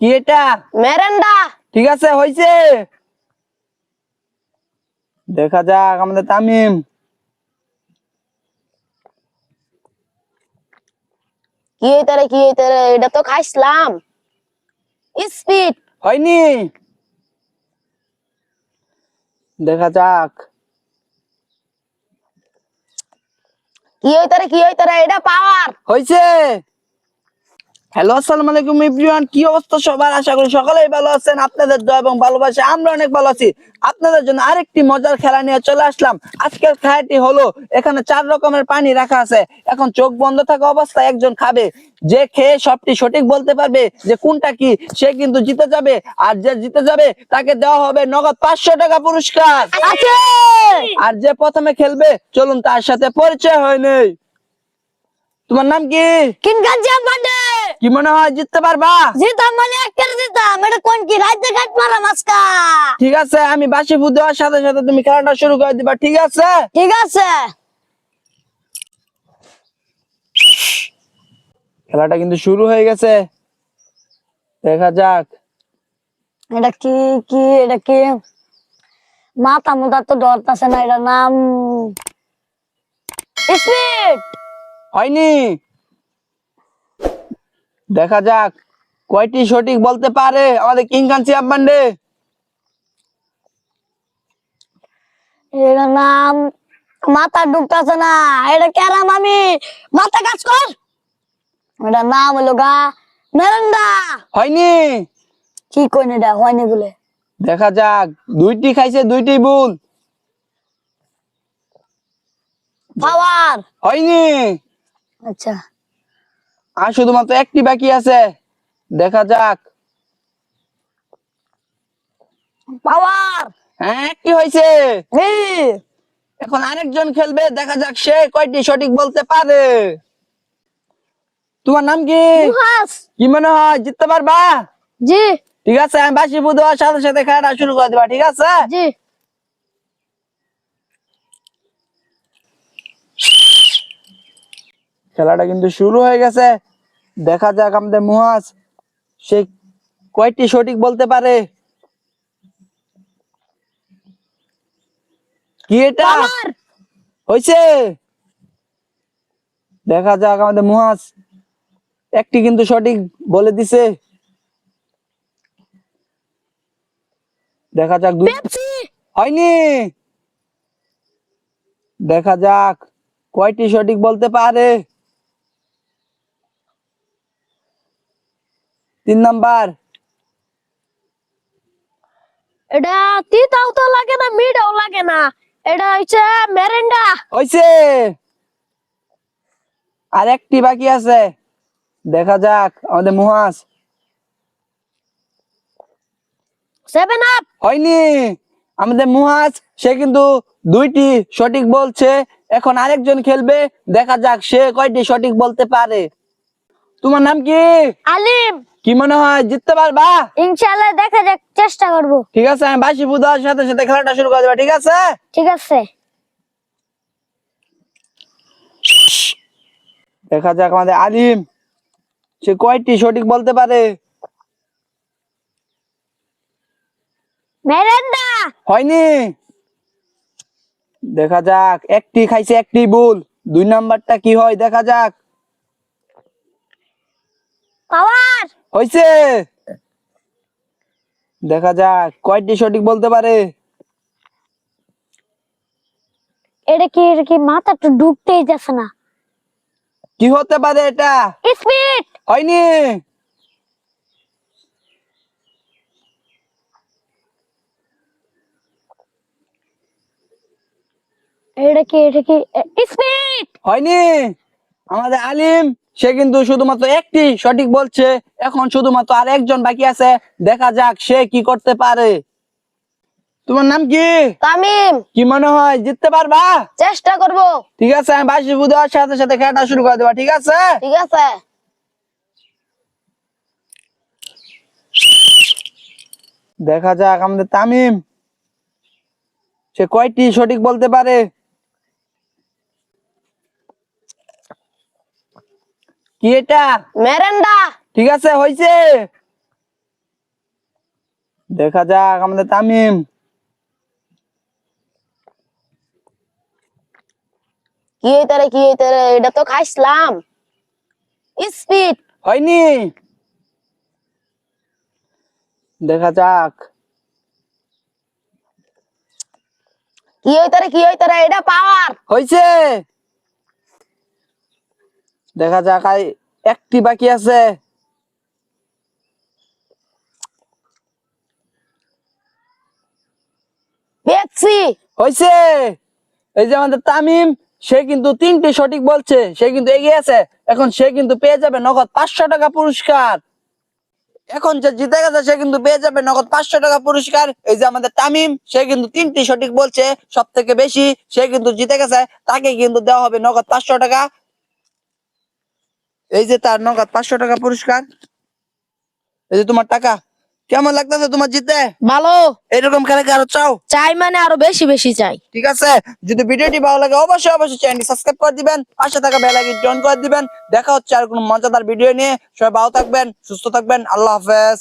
কি এটা? মেরেন্ডা। ঠিক আছে, হয়েছে। দেখা যাক আমাদের তামিম। কি হইতারে এটা তো খাইছিলাম। স্পিড। হয়নি। দেখা যাক। কি হইতারে এটা পাওয়ার। হয়েছে। হ্যালো, আসসালামু আলাইকুম এভরিওয়ান। কি অবস্থা সবার? আশা করি সকলেই ভালো আছেন। আপনাদের দোয়া এবং ভালোবাসা আমরা অনেক ভালো আছি। আপনাদের জন্য আরেকটি মজার খেলা নিয়ে চলে আসলাম। আজকের খেলাটি হলো, এখানে 4 রকমের পানি রাখা আছে। এখন চোখ বন্ধ থাকা অবস্থায় একজন খাবে। যে খেয়ে সবটি সঠিক বলতে পারবে যে কোনটা কি, সে কিন্তু জিতে যাবে। আর যে জিতে যাবে তাকে দেওয়া হবে নগদ 500 টাকা পুরস্কার। আছে। আর যে প্রথমে খেলবে, চলুন তার সাথে পরিচয় হয় নেই। তোমার নাম কি? কিনকাঞ্জাম বাডে। কি মনে হয় জিততে পারবা? জিতাম মানে একটা জিতাম। এটা কোন কি রাজ্যে কাট মারা মাস্কা। ঠিক আছে, আমি বাঁশি ফু দেওয়ার সাথে সাথে তুমি খেলাটা শুরু করে দিবা, ঠিক আছে? ঠিক আছে। খেলাটা কিন্তু শুরু হয়ে গেছে। দেখা যাক। এটা এটা কি মাথা মুথা তো ডরতাছে না। এটা নাম স্পিড। হয়নি। দেখা যাক কয়টি সঠিক বলতে পারে আমাদের কিংকাঞ্চি আব্বান্ডে। এটা নাম মাথা ঢুকতাছে না। এটা ক্যারাম আমি মাথা কাজ কর। এটা নাম হলো গা মেরেন্ডা। হয়নি। কি কইন এটা হয়নি বলে। দেখা যাক, দুইটি খাইছে, দুইটি ভুল। পাওয়ার। হয়নি। আচ্ছা। আর শুধুমাত্র একটি বাকি আছে। দেখা যাক। পাওয়ার। হ্যাঁ, একটি হয়েছে। এই এখন আরেকজন খেলবে, দেখা যাক সে কয়টি সঠিক বলতে পারে। তোমার নাম কি? মুহাস। কি মনে হয় জিততে পারবা? জি ঠিক আছে, আমি বাঁশি ফু দেওয়ার সাথে সাথে খেলাটা শুরু করে দিবা, ঠিক আছে? জি। খেলাটা কিন্তু শুরু হয়ে গেছে। দেখা যাক আমাদের মুহাস সে কয়টি সঠিক বলতে পারে। কি এটা? পাওয়ার। হয়েছে। দেখা যাক আমাদের মুহাস একটি কিন্তু সঠিক বলে দিছে। দেখা যাক পেপসি। হয়নি। দেখা যাক কয়টি সঠিক বলতে পারে। 3 নাম্বার। এটা তিতাও তো লাগে না, মিঠাও লাগে না। এটা হচ্ছে মেরেন্ডা। হয়েছে। আর একটি বাকি আছে। দেখা যাক আমাদের মুহাস। 7 আপ। হয়নি। আমাদের মুহাজ সে কিন্তু দুইটি সঠিক বলছে। এখন আরেকজন খেলবে, দেখা যাক সে কয়টি সঠিক বলতে পারে। তোমার নাম কি? আলিম। কি মনে হয় জিততে পারবা? ইনশাআল্লাহ দেখা যাক, চেষ্টা করব। ঠিক আছে, আমি বাঁশি ফু দেওয়ার সাথে সাথে খেলাটা শুরু করে দেবা, ঠিক আছে? ঠিক আছে। দেখা যাক আমাদের আলিম সে কয়টি সঠিক বলতে পারে। মেরেন্ডা। হয়নি। দেখা যাক, একটি খাইছে, একটি ভুল। 2 নাম্বারটা কি হয় দেখা যাক। পাওয়ার। হয়েছে। দেখা যাক কয়টি সঠিক বলতে পারে। এটা কি মাথা তো ঢুকতেই যাচ্ছে না। কি হতে পারে এটা? স্পিড। হয়নি। এটা কি স্পিড। হয়নি। আমাদের আলিম সে কিন্তু শুধুমাত্র একটি সঠিক বলছে। এখন শুধুমাত্র আর একজন বাকি আছে। দেখা যাক সে কি করতে পারে। তোমার নাম কি? তামিম। কি মনে হয় জিততে পারবা? চেষ্টা করব। ঠিক আছে, আমি বাঁশি ফু দেওয়ার সাথে সাথে খেলাটা শুরু করে দেবা, ঠিক আছে? ঠিক আছে। দেখা যাক আমাদের তামিম সে কয়টি সঠিক বলতে পারে। কি এটা? মেরেন্ডা। ঠিক আছে, হয়েছে। দেখা যাক আমাদের তামিম। কি হইতারে এটা তো খাইছিলাম। স্পিড। হয়নি, দেখা যাক। কি হইতারে এটা পাওয়ার। হয়েছে, দেখা যাক। আর একটি বাকি আছে। পেপসি। হয়েছে, এই যে আমাদের তামিম, সে কিন্তু 3টি সঠিক বলছে, সে কিন্তু এগিয়ে আছে। এখন সে কিন্তু পেয়ে যাবে নগদ 500 টাকা পুরস্কার। এখন যে জিতে গেছে সে কিন্তু পেয়ে যাবে নগদ 500 টাকা পুরস্কার। এই যে আমাদের তামিম, সে কিন্তু 3টি সঠিক বলছে, সব থেকে বেশি, সে কিন্তু জিতে গেছে। তাকে কিন্তু দেওয়া হবে নগদ 500 টাকা। এই যে তার নগদ 500 টাকা পুরস্কার। এই যে তোমার টাকা। কেমন লাগতেছে তোমার জিতে? ভালো। এরকম খেলা কি আরো চাও? চাই মানে আরো বেশি বেশি চাই। ঠিক আছে, যদি ভিডিওটি ভালো লাগে অবশ্যই চ্যানেলটি সাবস্ক্রাইব করে দিবেন, পাশে থাকা বেল আইকনটি অন করে দিবেন। দেখা হচ্ছে আর কোনো মজাদার ভিডিও নিয়ে। সবাই ভালো থাকবেন, সুস্থ থাকবেন। আল্লাহ হাফেজ।